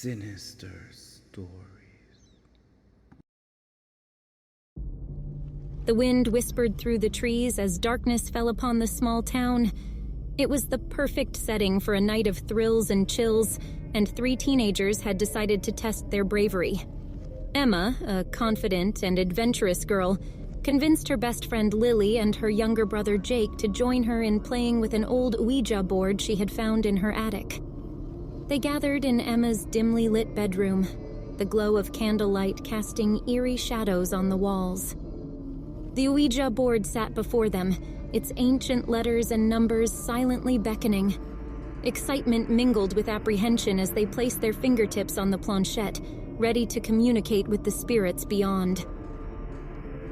Sinister stories. The wind whispered through the trees as darkness fell upon the small town. It was the perfect setting for a night of thrills and chills, and 3 teenagers had decided to test their bravery. Emma, a confident and adventurous girl, convinced her best friend Lily and her younger brother Jake to join her in playing with an old Ouija board she had found in her attic. They gathered in Emma's dimly lit bedroom, the glow of candlelight casting eerie shadows on the walls. The Ouija board sat before them, its ancient letters and numbers silently beckoning. Excitement mingled with apprehension as they placed their fingertips on the planchette, ready to communicate with the spirits beyond.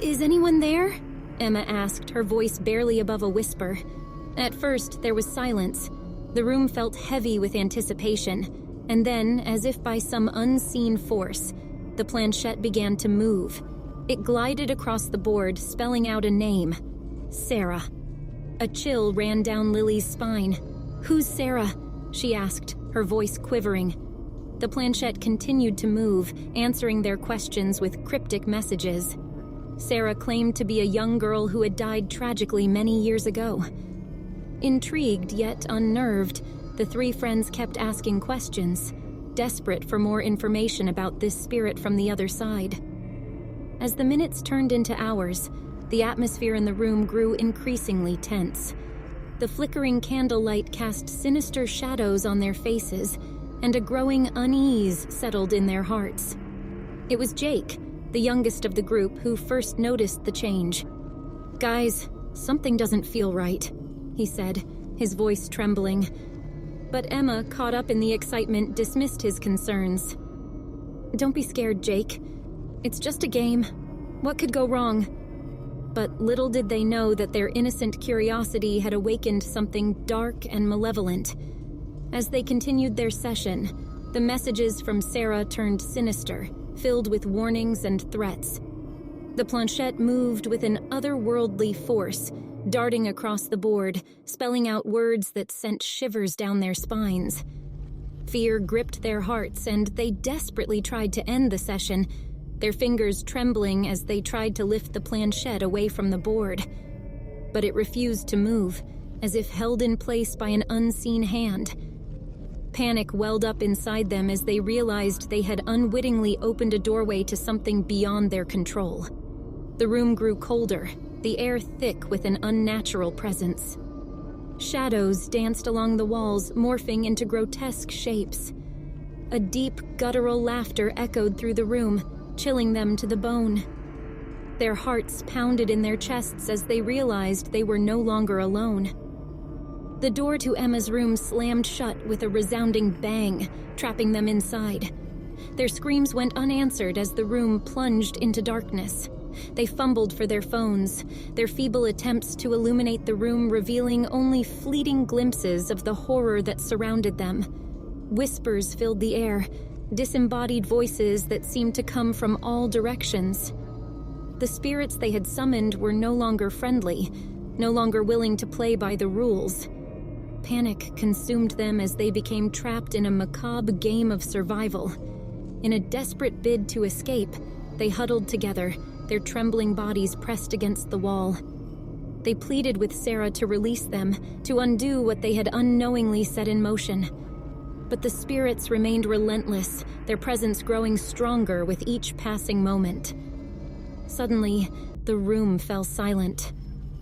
"Is anyone there?" Emma asked, her voice barely above a whisper. At first, there was silence. The room felt heavy with anticipation, and then, as if by some unseen force, the planchette began to move. It glided across the board, spelling out a name: Sarah. A chill ran down Lily's spine. "Who's Sarah?" she asked, her voice quivering. The planchette continued to move, answering their questions with cryptic messages. Sarah claimed to be a young girl who had died tragically many years ago. Intrigued yet unnerved, the 3 friends kept asking questions, desperate for more information about this spirit from the other side. As the minutes turned into hours, the atmosphere in the room grew increasingly tense. The flickering candlelight cast sinister shadows on their faces, and a growing unease settled in their hearts. It was Jake, the youngest of the group, who first noticed the change. "Guys, something doesn't feel right," he said, his voice trembling. But Emma, caught up in the excitement, dismissed his concerns. "Don't be scared, Jake. It's just a game. What could go wrong?" But little did they know that their innocent curiosity had awakened something dark and malevolent. As they continued their session, the messages from Sarah turned sinister, filled with warnings and threats. The planchette moved with an otherworldly force, darting across the board, spelling out words that sent shivers down their spines. Fear gripped their hearts, and they desperately tried to end the session, their fingers trembling as they tried to lift the planchette away from the board. But it refused to move, as if held in place by an unseen hand. Panic welled up inside them as they realized they had unwittingly opened a doorway to something beyond their control. The room grew colder, the air thick with an unnatural presence. Shadows danced along the walls, morphing into grotesque shapes. A deep, guttural laughter echoed through the room, chilling them to the bone. Their hearts pounded in their chests as they realized they were no longer alone. The door to Emma's room slammed shut with a resounding bang, trapping them inside. Their screams went unanswered as the room plunged into darkness. They fumbled for their phones, their feeble attempts to illuminate the room revealing only fleeting glimpses of the horror that surrounded them. Whispers filled the air, disembodied voices that seemed to come from all directions. The spirits they had summoned were no longer friendly, no longer willing to play by the rules. Panic consumed them as they became trapped in a macabre game of survival. In a desperate bid to escape, they huddled together, their trembling bodies pressed against the wall. They pleaded with Sarah to release them, to undo what they had unknowingly set in motion. But the spirits remained relentless, their presence growing stronger with each passing moment. Suddenly, the room fell silent.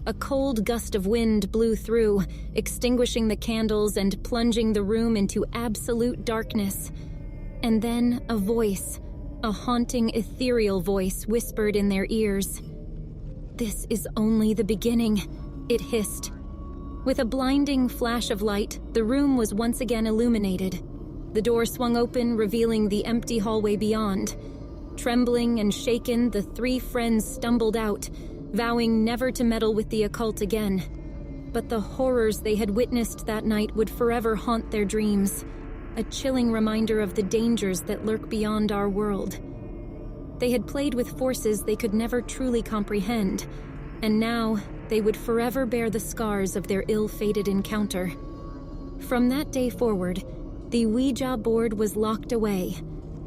A cold gust of wind blew through, extinguishing the candles and plunging the room into absolute darkness. And then a voice, a haunting, ethereal voice, whispered in their ears. "This is only the beginning," it hissed. With a blinding flash of light, the room was once again illuminated. The door swung open, revealing the empty hallway beyond. Trembling and shaken, the 3 friends stumbled out, vowing never to meddle with the occult again. But the horrors they had witnessed that night would forever haunt their dreams, a chilling reminder of the dangers that lurk beyond our world. They had played with forces they could never truly comprehend, and now they would forever bear the scars of their ill-fated encounter. From that day forward, The Ouija board was locked away,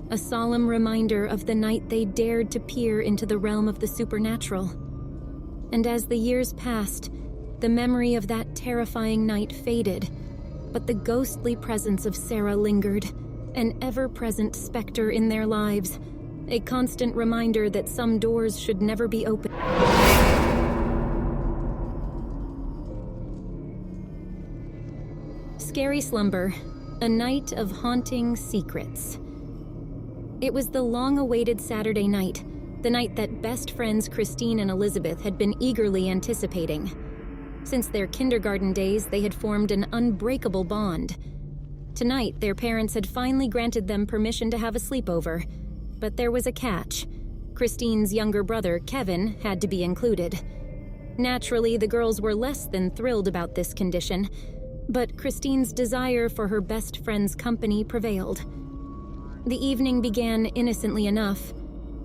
a solemn reminder of the night they dared to peer into the realm of the supernatural. And as the years passed, the memory of that terrifying night faded, but the ghostly presence of Sarah lingered, an ever-present specter in their lives, a constant reminder that some doors should never be opened. Scary slumber, a night of haunting secrets. It was the long-awaited Saturday night, the night that best friends Christine and Elizabeth had been eagerly anticipating. Since their kindergarten days, they had formed an unbreakable bond. Tonight, their parents had finally granted them permission to have a sleepover, but there was a catch. Christine's younger brother, Kevin, had to be included. Naturally, the girls were less than thrilled about this condition, but Christine's desire for her best friend's company prevailed. The evening began innocently enough.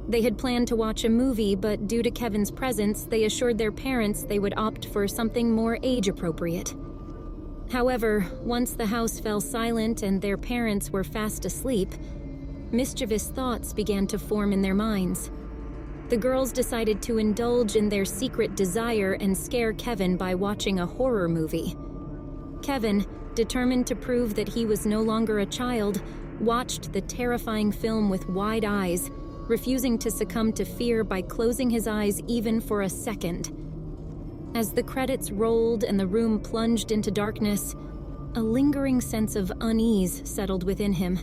They had planned to watch a movie, but due to Kevin's presence, they assured their parents they would opt for something more age-appropriate. However, once the house fell silent and their parents were fast asleep, mischievous thoughts began to form in their minds. The girls decided to indulge in their secret desire and scare Kevin by watching a horror movie. Kevin, determined to prove that he was no longer a child, watched the terrifying film with wide eyes, refusing to succumb to fear by closing his eyes even for a second. As the credits rolled and the room plunged into darkness, a lingering sense of unease settled within him.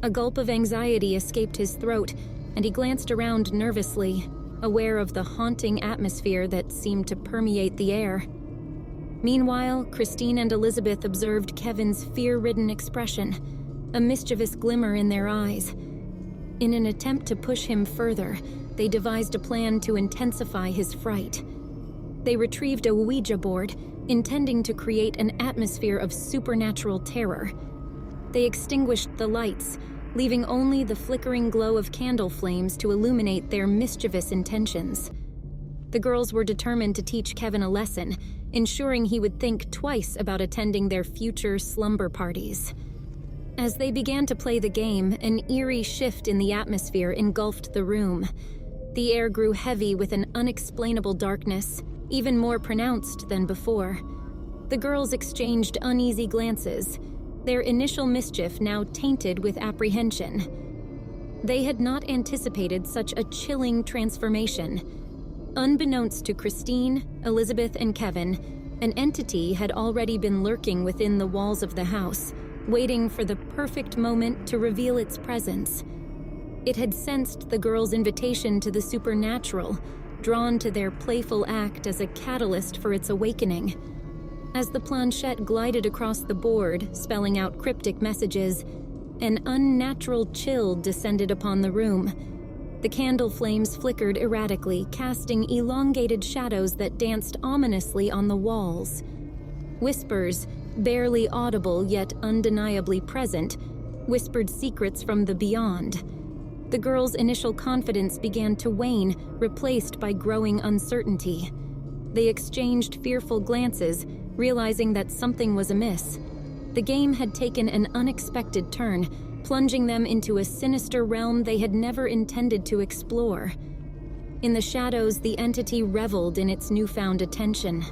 A gulp of anxiety escaped his throat, and he glanced around nervously, aware of the haunting atmosphere that seemed to permeate the air. Meanwhile, Christine and Elizabeth observed Kevin's fear-ridden expression, a mischievous glimmer in their eyes. In an attempt to push him further, they devised a plan to intensify his fright. They retrieved a Ouija board, intending to create an atmosphere of supernatural terror. They extinguished the lights, leaving only the flickering glow of candle flames to illuminate their mischievous intentions. The girls were determined to teach Kevin a lesson, ensuring he would think twice about attending their future slumber parties. As they began to play the game, an eerie shift in the atmosphere engulfed the room. The air grew heavy with an unexplainable darkness, even more pronounced than before. The girls exchanged uneasy glances, their initial mischief now tainted with apprehension. They had not anticipated such a chilling transformation. Unbeknownst to Christine, Elizabeth, and Kevin, an entity had already been lurking within the walls of the house, waiting for the perfect moment to reveal its presence. It had sensed the girls' invitation to the supernatural, drawn to their playful act as a catalyst for its awakening. As the planchette glided across the board, spelling out cryptic messages, an unnatural chill descended upon the room. The candle flames flickered erratically, casting elongated shadows that danced ominously on the walls. Whispers, barely audible yet undeniably present, whispered secrets from the beyond. The girls' initial confidence began to wane, replaced by growing uncertainty. They exchanged fearful glances, realizing that something was amiss. The game had taken an unexpected turn, plunging them into a sinister realm they had never intended to explore. In the shadows, the entity reveled in its newfound attention.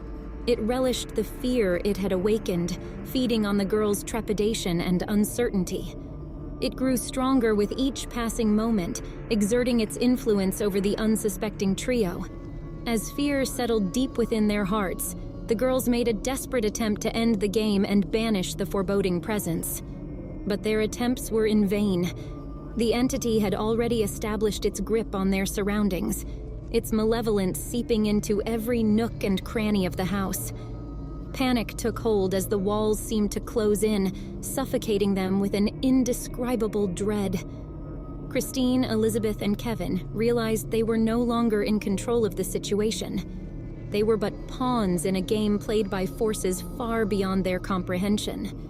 It relished the fear it had awakened, feeding on the girls' trepidation and uncertainty. It grew stronger with each passing moment, exerting its influence over the unsuspecting trio. As fear settled deep within their hearts, the girls made a desperate attempt to end the game and banish the foreboding presence. But their attempts were in vain. The entity had already established its grip on their surroundings, its malevolence seeping into every nook and cranny of the house. Panic took hold as the walls seemed to close in, suffocating them with an indescribable dread. Christine, Elizabeth, and Kevin realized they were no longer in control of the situation. They were but pawns in a game played by forces far beyond their comprehension.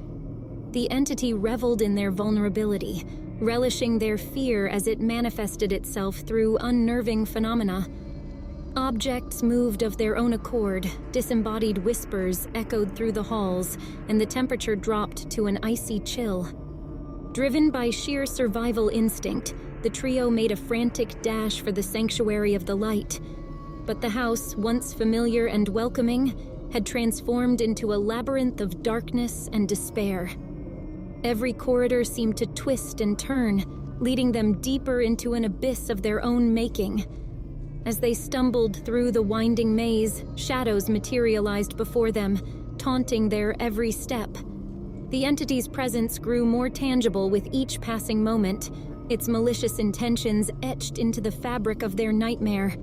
The entity reveled in their vulnerability, relishing their fear as it manifested itself through unnerving phenomena. Objects moved of their own accord, disembodied whispers echoed through the halls, and the temperature dropped to an icy chill. Driven by sheer survival instinct, the trio made a frantic dash for the sanctuary of the light. But the house, once familiar and welcoming, had transformed into a labyrinth of darkness and despair. Every corridor seemed to twist and turn, leading them deeper into an abyss of their own making. As they stumbled through the winding maze, shadows materialized before them, taunting their every step. The entity's presence grew more tangible with each passing moment, its malicious intentions etched into the fabric of their nightmare.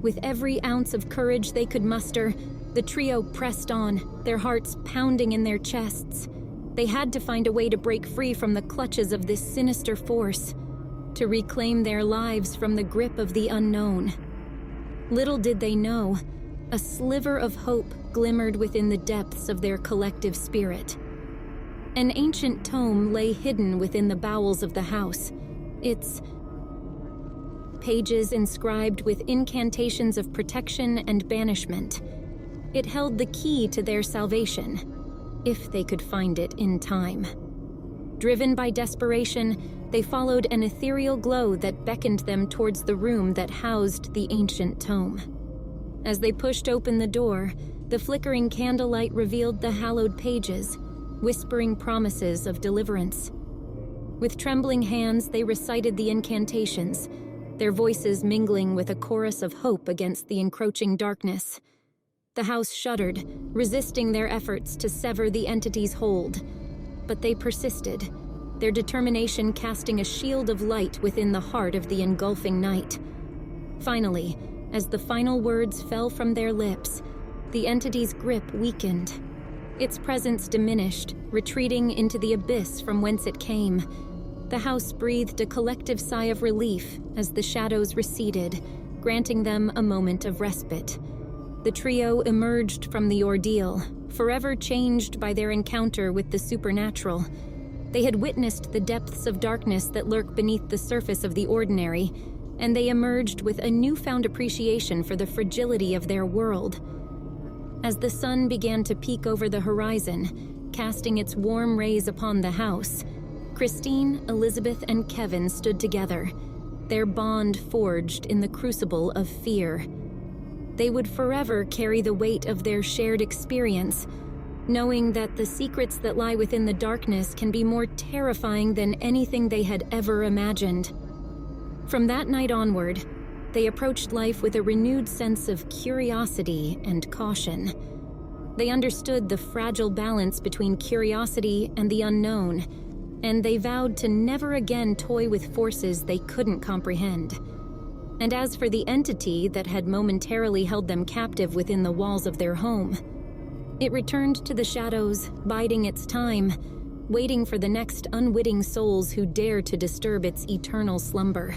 With every ounce of courage they could muster, the trio pressed on, their hearts pounding in their chests. They had to find a way to break free from the clutches of this sinister force, to reclaim their lives from the grip of the unknown. Little did they know, a sliver of hope glimmered within the depths of their collective spirit. An ancient tome lay hidden within the bowels of the house, its pages inscribed with incantations of protection and banishment. It held the key to their salvation, if they could find it in time. Driven by desperation, they followed an ethereal glow that beckoned them towards the room that housed the ancient tome. As they pushed open the door, the flickering candlelight revealed the hallowed pages, whispering promises of deliverance. With trembling hands, they recited the incantations, their voices mingling with a chorus of hope against the encroaching darkness. The house shuddered, resisting their efforts to sever the entity's hold. But they persisted, their determination casting a shield of light within the heart of the engulfing night. Finally, as the final words fell from their lips, the entity's grip weakened. Its presence diminished, retreating into the abyss from whence it came. The house breathed a collective sigh of relief as the shadows receded, granting them a moment of respite. The trio emerged from the ordeal, forever changed by their encounter with the supernatural. They had witnessed the depths of darkness that lurk beneath the surface of the ordinary, and they emerged with a newfound appreciation for the fragility of their world. As the sun began to peek over the horizon, casting its warm rays upon the house, Christine, Elizabeth, and Kevin stood together, their bond forged in the crucible of fear. They would forever carry the weight of their shared experience, knowing that the secrets that lie within the darkness can be more terrifying than anything they had ever imagined. From that night onward, they approached life with a renewed sense of curiosity and caution. They understood the fragile balance between curiosity and the unknown, and they vowed to never again toy with forces they couldn't comprehend. And as for the entity that had momentarily held them captive within the walls of their home, it returned to the shadows, biding its time, waiting for the next unwitting souls who dare to disturb its eternal slumber.